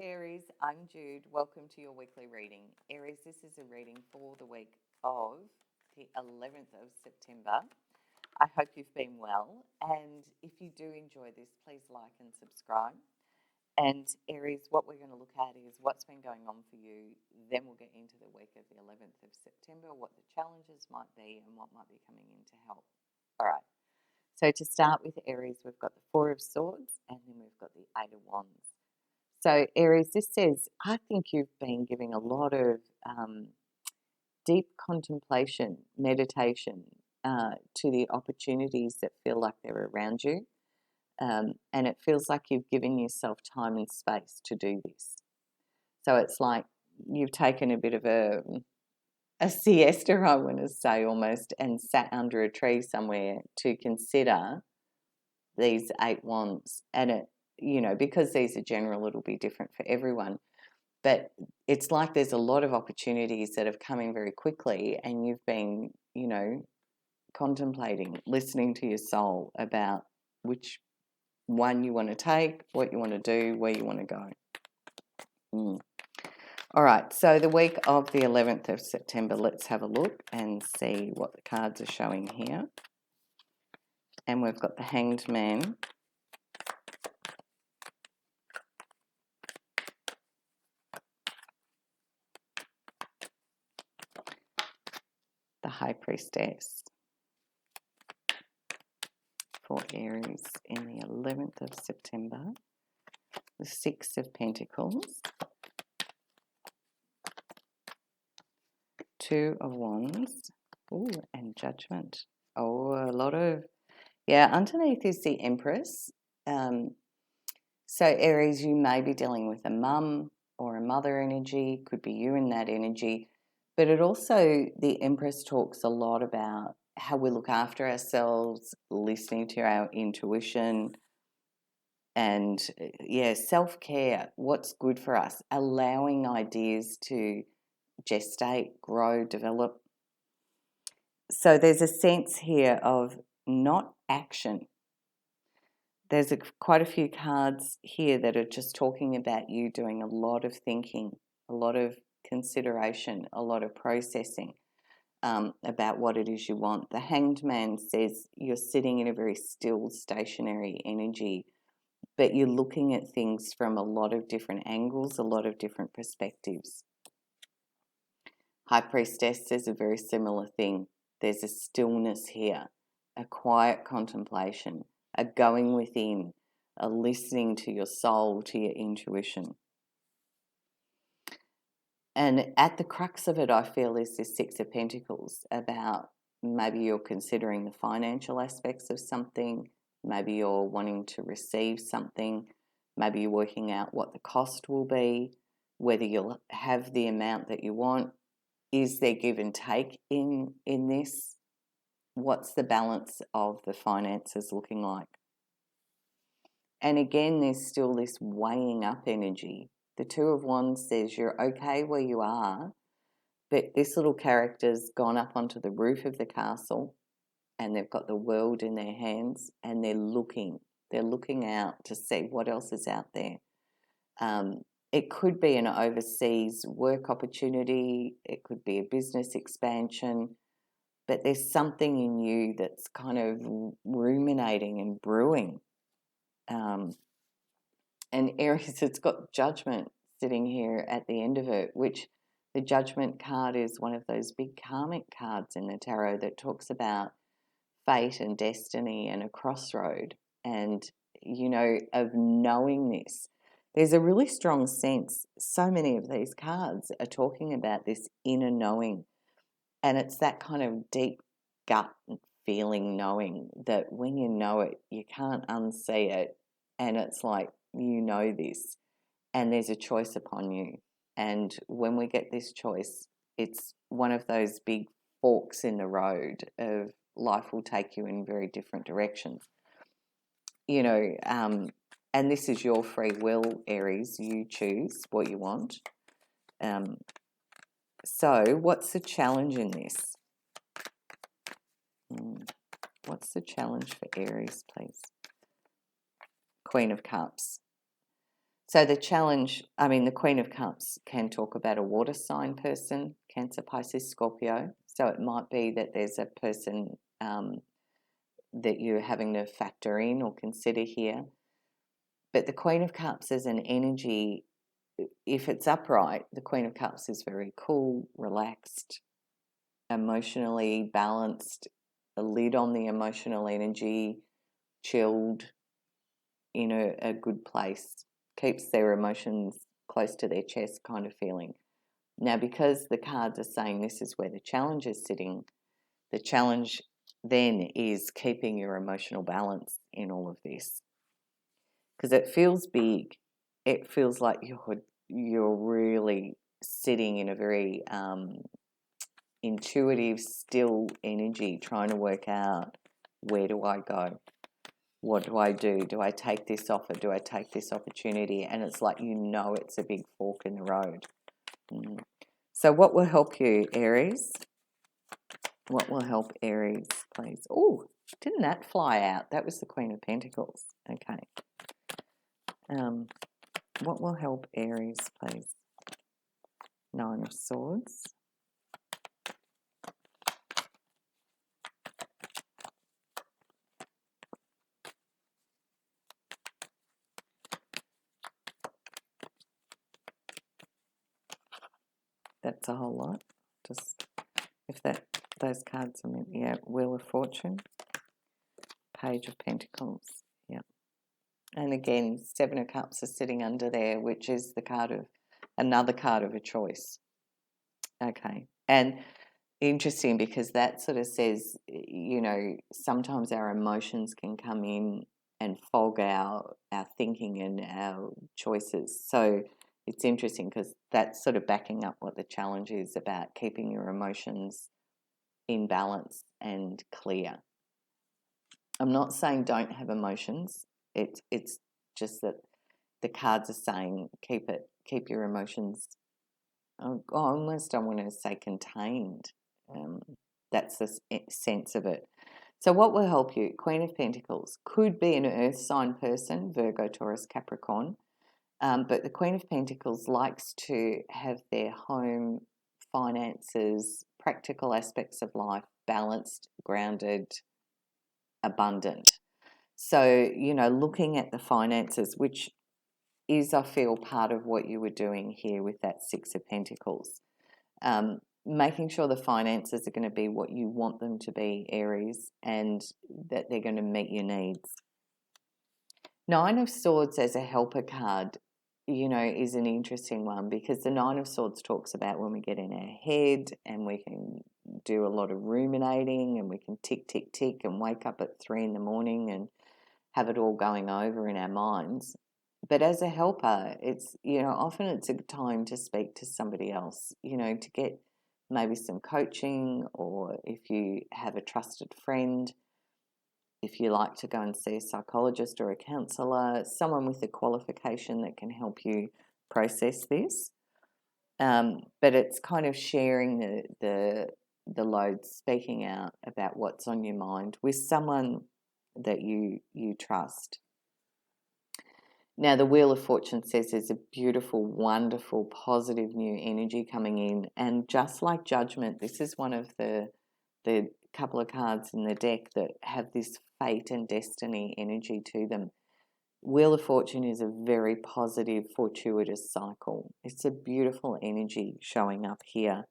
Aries, I'm Jude. Welcome to your weekly reading. Aries, this is a reading for the week of the 11th of September. I hope you've been well, and if you do enjoy this, please like and subscribe. And Aries, what we're going to look at is what's been going on for you. Then we'll get into the week of the 11th of September, what the challenges might be, and what might be coming in to help. All right. So to start with Aries, we've got the Four of Swords, and then we've got the Eight of Wands. So, Aries, this says, I think you've been giving a lot of deep contemplation, meditation to the opportunities that feel like they're around you. And it feels like you've given yourself time and space to do this. So it's like you've taken a bit of a siesta, I want to say almost, and sat under a tree somewhere to consider these eight wands. And it, because these are general, it'll be different for everyone. But it's like there's a lot of opportunities that have come in very quickly, and you've been, contemplating, listening to your soul about which one you want to take, what you want to do, where you want to go. All right, so the week of the 11th of September, let's have a look and see what the cards are showing here. And we've got the Hanged Man, the High Priestess for Aries in the 11th of September, the Six of Pentacles, Two of Wands, and Judgment. A lot of, underneath is the Empress. So Aries, you may be dealing with a mum or a mother energy, could be you in that energy, but it also, the Empress talks a lot about how we look after ourselves, listening to our intuition, and self-care, what's good for us, allowing ideas to gestate, grow, develop. So there's a sense here of not action. There's quite a few cards here that are just talking about you doing a lot of thinking, a lot of consideration, a lot of processing about what it is you want. The Hanged Man says you're sitting in a very still, stationary energy, but you're looking at things from a lot of different angles, a lot of different perspectives. High Priestess says a very similar thing. There's a stillness here, a quiet contemplation, a going within, a listening to your soul, to your intuition. And at the crux of it, I feel, is this Six of Pentacles, about maybe you're considering the financial aspects of something, maybe you're wanting to receive something, maybe you're working out what the cost will be, whether you'll have the amount that you want. Is there give and take in this? What's the balance of the finances looking like? And again, there's still this weighing up energy. The Two of Wands says you're okay where you are, but this little character's gone up onto the roof of the castle and they've got the world in their hands and they're looking out to see what else is out there. It could be an overseas work opportunity, it could be a business expansion, but there's something in you that's kind of ruminating and brewing. And Aries, it's got Judgment sitting here at the end of it, which the Judgment card is one of those big karmic cards in the tarot that talks about fate and destiny and a crossroad and, of knowing this. There's a really strong sense, so many of these cards are talking about this inner knowing, and it's that kind of deep gut feeling knowing that when you know it, you can't unsee it, and it's like, this, and there's a choice upon you. And when we get this choice, it's one of those big forks in the road of life will take you in very different directions. And this is your free will, Aries. You choose what you want. So what's the challenge in this? What's the challenge for Aries, please? Queen of Cups. So the challenge, I mean, the Queen of Cups can talk about a water sign person, Cancer, Pisces, Scorpio. So it might be that there's a person that you're having to factor in or consider here. But the Queen of Cups is an energy, if it's upright, the Queen of Cups is very cool, relaxed, emotionally balanced, a lid on the emotional energy, chilled, in a good place, keeps their emotions close to their chest kind of feeling. Now, because the cards are saying this is where the challenge is sitting, the challenge then is keeping your emotional balance in all of this. Because it feels big. It feels like you're really sitting in a very intuitive, still energy, trying to work out, where do I go? What do I do? Do I take this offer? Do I take this opportunity? And it's like it's a big fork in the road. So what will help you, Aries? What will help Aries, please? Oh, didn't that fly out? That was the Queen of Pentacles. Okay. What will help Aries, please? Nine of Swords. That's a whole lot. Just if those cards are meant, yeah. Wheel of Fortune, Page of Pentacles, yeah. And again, Seven of Cups is sitting under there, which is another card of a choice. Okay, and interesting because that sort of says, sometimes our emotions can come in and fog our thinking and our choices. So it's interesting because that's sort of backing up what the challenge is about, keeping your emotions in balance and clear. I'm not saying don't have emotions. It's just that the cards are saying keep your emotions. I almost don't want to say contained. That's the sense of it. So what will help you? Queen of Pentacles could be an earth sign person, Virgo, Taurus, Capricorn. But the Queen of Pentacles likes to have their home, finances, practical aspects of life balanced, grounded, abundant. So, looking at the finances, which is, I feel, part of what you were doing here with that Six of Pentacles. Making sure the finances are going to be what you want them to be, Aries, and that they're going to meet your needs. Nine of Swords as a helper card, is an interesting one because the Nine of Swords talks about when we get in our head and we can do a lot of ruminating and we can tick, tick, tick and wake up at 3 in the morning and have it all going over in our minds. But as a helper, it's, often it's a time to speak to somebody else, to get maybe some coaching, or if you have a trusted friend, if you like to go and see a psychologist or a counsellor, someone with a qualification that can help you process this. But it's kind of sharing the load, speaking out about what's on your mind with someone that you trust. Now, the Wheel of Fortune says there's a beautiful, wonderful, positive new energy coming in. And just like Judgment, this is one of the couple of cards in the deck that have this fate and destiny energy to them. Wheel of Fortune is a very positive, fortuitous cycle. It's a beautiful energy showing up here.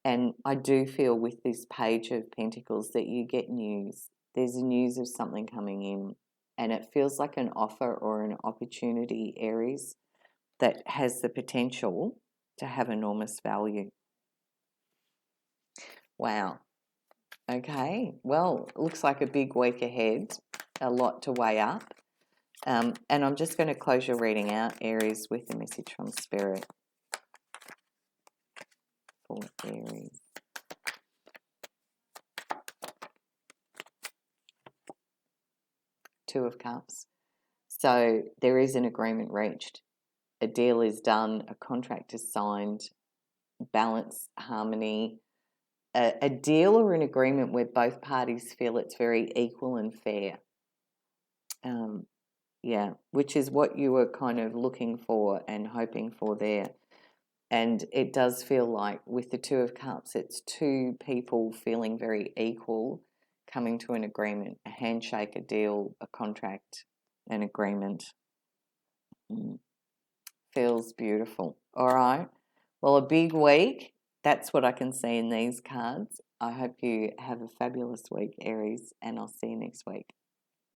And I do feel with this Page of Pentacles that you get news. There's news of something coming in. And it feels like an offer or an opportunity, Aries, that has the potential to have enormous value. Wow. Okay. Well, looks like a big week ahead, a lot to weigh up. And I'm just going to close your reading out, Aries, with a message from Spirit for Aries. Two of Cups. So there is an agreement reached. A deal is done, a contract is signed, balance, harmony, a deal or an agreement where both parties feel it's very equal and fair. Yeah, which is what you were kind of looking for and hoping for there. And it does feel like with the Two of Cups, it's two people feeling very equal, coming to an agreement, a handshake, a deal, a contract, an agreement. Feels beautiful. All right. Well, a big week. That's what I can see in these cards. I hope you have a fabulous week, Aries, and I'll see you next week.